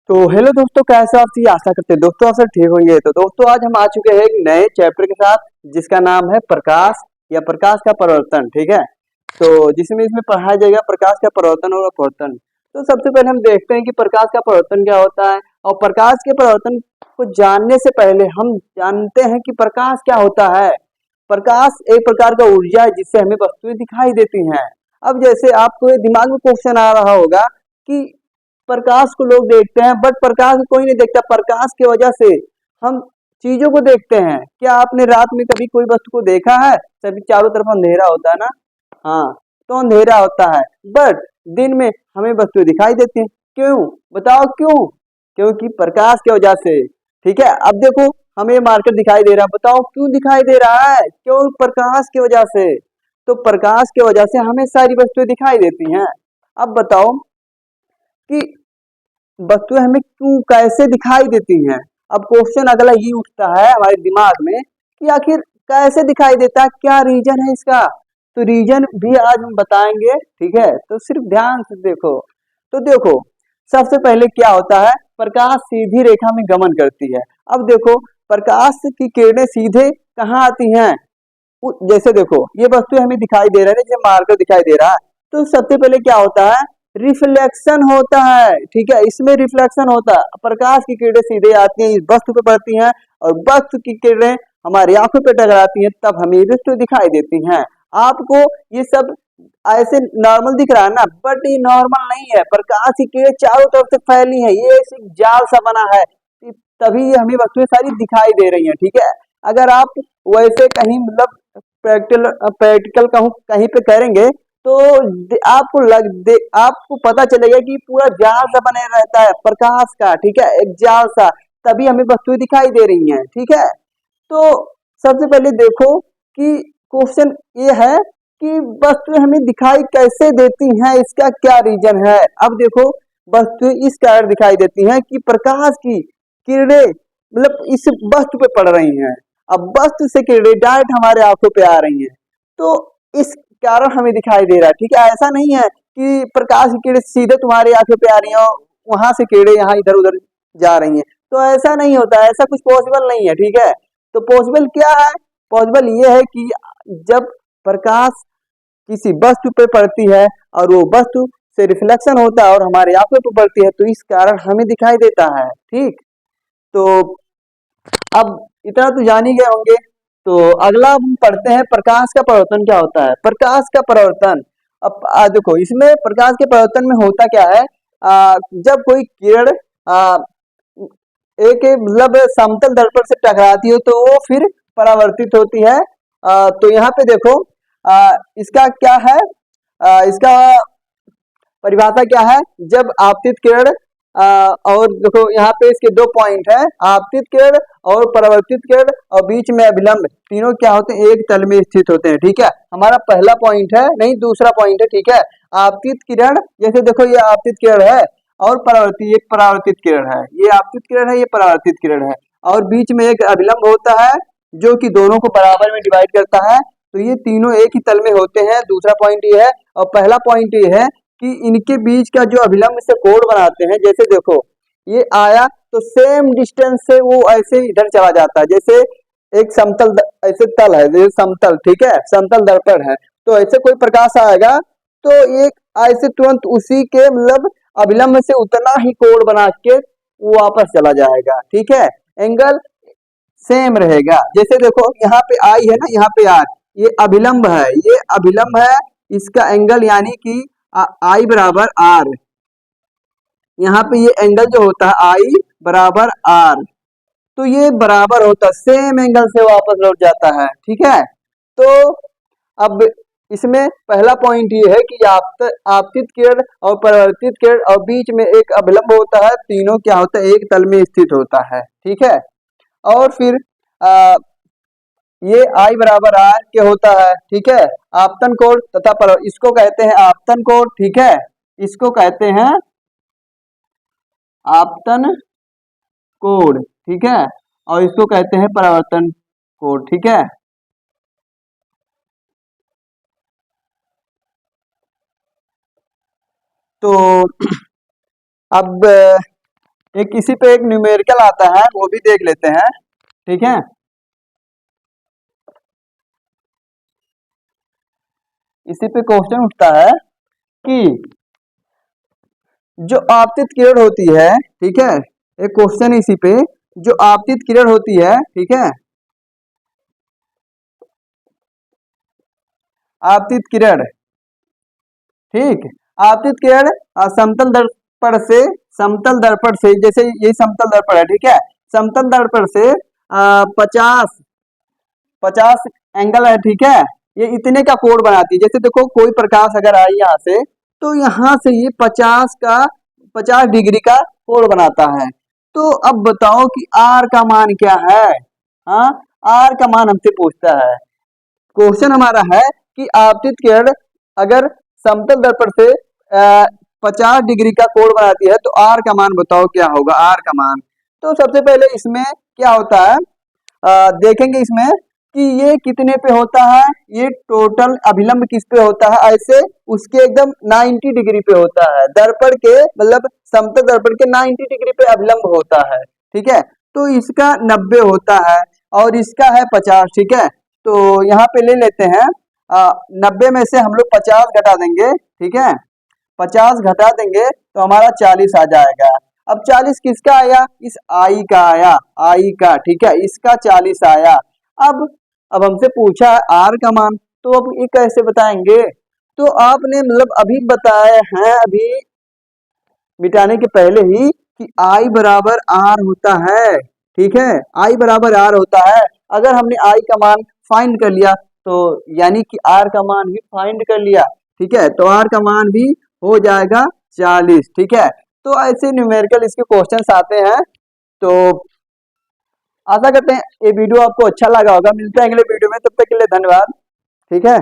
तो हेलो दोस्तों, कैसे आप थी आशा करते हैं दोस्तों आप सब ठीक होंगे। तो दोस्तों आज हम आ चुके हैं एक नए चैप्टर के साथ जिसका नाम है प्रकाश या प्रकाश का परिवर्तन। ठीक है, तो जिसमें इसमें पढ़ाया जाएगा प्रकाश का परिवर्तन और अपवर्तन। तो सबसे पहले हम देखते हैं कि प्रकाश का परिवर्तन क्या होता है, और प्रकाश के परिवर्तन को जानने से पहले हम जानते हैं कि प्रकाश क्या होता है। प्रकाश एक प्रकार का ऊर्जा है जिससे हमें वस्तुएं दिखाई देती हैं। अब जैसे आपको दिमाग में क्वेश्चन आ रहा होगा कि प्रकाश को लोग देखते हैं बट प्रकाश को कोई नहीं देखता। प्रकाश की वजह से हम चीजों को देखते हैं। क्या आपने रात में कभी कोई वस्तु को देखा है? सभी चारों तरफ अंधेरा होता है ना। हाँ, तो अंधेरा होता है बट दिन में हमें वस्तुएं दिखाई देती हैं। क्यों? बताओ क्यों? क्योंकि प्रकाश की वजह से। ठीक है, अब देखो हमें मार्केट दिखाई दे रहा है, बताओ क्यों दिखाई दे रहा है? क्यों? प्रकाश की वजह से। तो प्रकाश की वजह से हमें सारी वस्तुएं दिखाई देती हैं। अब बताओ कि वस्तुएं हमें क्यों कैसे दिखाई देती हैं। अब क्वेश्चन अगला ये उठता है हमारे दिमाग में कि आखिर कैसे दिखाई देता है, क्या रीजन है इसका। तो रीजन भी आज हम बताएंगे। ठीक है, तो सिर्फ ध्यान से देखो। तो देखो सबसे पहले क्या होता है, प्रकाश सीधी रेखा में गमन करती है। अब देखो प्रकाश की किरणें सीधे कहाँ आती हैं। जैसे देखो ये वस्तु हमें दिखाई दे रहा है, जैसे मार्कर दिखाई दे रहा है। तो सबसे पहले क्या होता है, रिफ्लेक्शन होता है। ठीक है, इसमें रिफ्लेक्शन होता है, प्रकाश की किरणें सीधे आती हैं, इस वस्तु पे पड़ती हैं और वस्तु की किरणें हमारी आंखों पे टकराती हैं, तब हमें ये वस्तु दिखाई देती हैं। आपको ये सब ऐसे नॉर्मल दिख रहा है ना, बट ये नॉर्मल नहीं है। प्रकाश की किरणें चारों तरफ से फैली है, ये एक जाल सा बना है, तभी ये हमें वस्तुएं सारी दिखाई दे रही हैं। ठीक है, अगर आप वैसे कहीं मतलब प्रैक्टिकल प्रैक्टिकल कहूँ कहीं पे करेंगे तो आपको पता चलेगा कि पूरा जाल सा बने रहता है प्रकाश का। ठीक है, एक जाल सा, तभी हमें वस्तुएं दिखाई दे रही हैं। ठीक है, तो सबसे पहले देखो कि क्वेश्चन ये है कि वस्तुएं हमें दिखाई कैसे देती हैं, इसका क्या रीजन है। अब देखो वस्तुएं इस कारण दिखाई देती हैं कि प्रकाश की किरणें मतलब इस वस्तु पे पड़ रही हैं। अब वस्तु से किरणें डायरेक्ट हमारे आंखों पे आ रही हैं, तो इस कारण हमें दिखाई दे रहा है। ठीक है, ऐसा नहीं है कि प्रकाश की किरणें सीधे तुम्हारी आंखों पे आ रही हैं और वहां से किरणें यहाँ इधर उधर जा रही हैं। तो ऐसा नहीं होता, ऐसा कुछ पॉसिबल नहीं है। ठीक है, तो पॉसिबल क्या है, पॉसिबल ये है कि जब प्रकाश किसी वस्तु पे पड़ती है और वो वस्तु से रिफ्लेक्शन होता है और हमारे आंखों पे पड़ती है, तो इस कारण हमें दिखाई देता है। ठीक, तो अब इतना तो जान ही गए होंगे। तो अगला हम पढ़ते हैं प्रकाश का परिवर्तन क्या होता है। प्रकाश का परिवर्तन, अब देखो इसमें प्रकाश के परिवर्तन में होता क्या है, जब कोई किरण एक मतलब समतल दर्पण से टकराती हो तो वो फिर परावर्तित होती है। तो यहाँ पे देखो इसका क्या है, इसका परिभाषा क्या है। जब आपतित किरण और देखो यहाँ पे इसके दो पॉइंट है, आपतित किरण और परावर्तित किरण और बीच में अभिलंब, तीनों क्या होते हैं, एक तल में स्थित होते हैं। ठीक है, हमारा पहला पॉइंट है, नहीं दूसरा पॉइंट है। ठीक है, आपतित किरण, जैसे देखो ये आपतित किरण है और एक परावर्तित किरण है, ये आपतित किरण है, ये परावर्तित किरण है, और बीच में एक अभिलंब होता है जो कि दोनों को बराबर में डिवाइड करता है। तो ये तीनों एक ही तल में होते हैं, दूसरा पॉइंट ये है। और पहला पॉइंट ये है कि इनके बीच का जो अभिलंब से कोण बनाते हैं, जैसे देखो ये आया तो सेम डिस्टेंस से वो ऐसे इधर चला जाता है। जैसे एक ऐसे तल है, जैसे समतल, ठीक है, समतल दर्पण है, तो ऐसे कोई प्रकाश आएगा तो एक ऐसे तुरंत उसी के मतलब अभिलंब से उतना ही कोण बना के वो वापस चला जाएगा। ठीक है, एंगल सेम रहेगा। जैसे देखो यहाँ पे आई है ना, यहाँ पे आर, ये अभिलंब है, ये अभिलंब है, इसका एंगल यानी कि आई बराबर आर, यहाँ पे ये एंगल जो होता है आई बराबर आर, तो ये बराबर होता है, सेम एंगल से वापस लौट जाता है। ठीक है, तो अब इसमें पहला पॉइंट ये है कि आपतित किरण और परावर्तित किरण और बीच में एक अभिलंब होता है, तीनों क्या होता है, एक तल में स्थित होता है। ठीक है, और फिर आ, ये आई बराबर आर के होता है। ठीक है, आपतन कोण तथा इसको कहते हैं आपतन कोण। ठीक है, इसको कहते हैं आपतन कोण। ठीक है, और इसको कहते हैं परावर्तन कोण। ठीक है, तो अब एक इसी पे एक न्यूमेरिकल आता है, वो भी देख लेते हैं। ठीक है, इसी पे क्वेश्चन उठता है कि जो आपतित किरण होती है, ठीक है, एक क्वेश्चन इसी पे, जो आपतित किरण होती है, ठीक है, आपतित किरण, ठीक, आपतित किरण समतल दर्पण से, समतल दर्पण से, जैसे ये समतल दर्पण है, ठीक है, समतल दर्पण से 50 एंगल है, ठीक है, ये इतने का कोण बनाती है। जैसे देखो कोई प्रकाश अगर आए यहाँ से, तो यहाँ से ये 50 डिग्री का कोण बनाता है। तो अब बताओ कि आर का मान क्या है। हाँ, आर का मान हमसे पूछता है। क्वेश्चन हमारा है कि आपतित किरण अगर समतल दर्पण से 50 डिग्री का कोण बनाती है, तो आर का मान बताओ क्या होगा, आर का मान। तो सबसे पहले इसमें क्या होता है, देखेंगे इसमें कि ये कितने पे होता है, ये टोटल अभिलंब किस पे होता है, ऐसे उसके एकदम 90 डिग्री पे होता है, दर्पण के मतलब समतल दर्पण के 90 डिग्री पे अभिलंब होता है। ठीक है, तो इसका 90 होता है और इसका है 50। ठीक है, तो यहाँ पे ले लेते हैं 90 में से हम लोग 50 घटा देंगे। ठीक है, 50 घटा देंगे तो हमारा 40 आ जाएगा। अब 40 किसका आया, इस आई का आया, आई का। ठीक है, इसका 40 आया। अब हमसे पूछा है आर का मान, तो अब ये कैसे बताएंगे। तो आपने मतलब अभी बताए हैं, अभी मिटाने के पहले ही, कि आई बराबर आर होता है। ठीक है, आई बराबर आर होता है। अगर हमने आई का मान फाइंड कर लिया, तो यानी कि आर का मान भी फाइंड कर लिया। ठीक है, तो आर का मान भी हो जाएगा 40। ठीक है, तो ऐसे न्यूमेरिकल इसके क्वेश्चंस आते हैं। तो आशा करते हैं ये वीडियो आपको अच्छा लगा होगा। मिलते हैं अगले वीडियो में, तब तक के लिए धन्यवाद। ठीक है।